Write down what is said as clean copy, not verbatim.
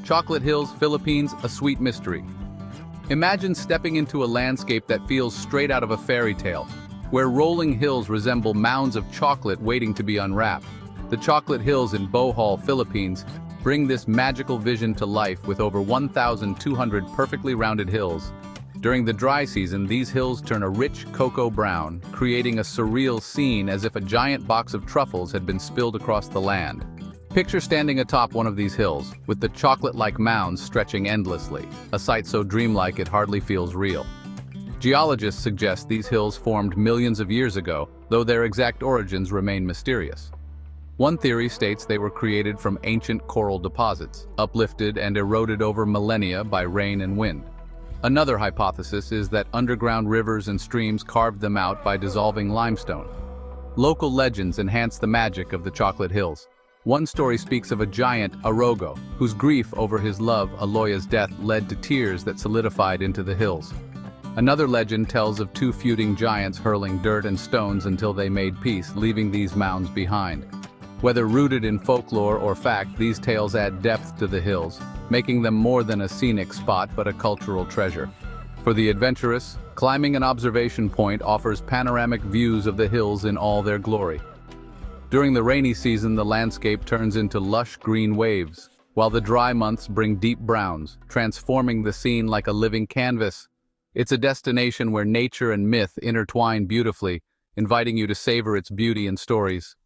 Chocolate Hills, Philippines, a sweet mystery. Imagine stepping into a landscape that feels straight out of a fairy tale, where rolling hills resemble mounds of chocolate waiting to be unwrapped. The Chocolate Hills in Bohol, Philippines, bring this magical vision to life with over 1,200 perfectly rounded hills. During the dry season, these hills turn a rich cocoa brown, creating a surreal scene as if a giant box of truffles had been spilled across the land. Picture standing atop one of these hills, with the chocolate-like mounds stretching endlessly, a sight so dreamlike it hardly feels real. Geologists suggest these hills formed millions of years ago, though their exact origins remain mysterious. One theory states they were created from ancient coral deposits, uplifted and eroded over millennia by rain and wind. Another hypothesis is that underground rivers and streams carved them out by dissolving limestone. Local legends enhance the magic of the Chocolate Hills. One story speaks of a giant, Arogo, whose grief over his love, Aloya's death, led to tears that solidified into the hills. Another legend tells of two feuding giants hurling dirt and stones until they made peace, leaving these mounds behind. Whether rooted in folklore or fact, these tales add depth to the hills, making them more than a scenic spot but a cultural treasure. For the adventurous, climbing an observation point offers panoramic views of the hills in all their glory. During the rainy season, the landscape turns into lush green waves, while the dry months bring deep browns, transforming the scene like a living canvas. It's a destination where nature and myth intertwine beautifully, inviting you to savor its beauty and stories.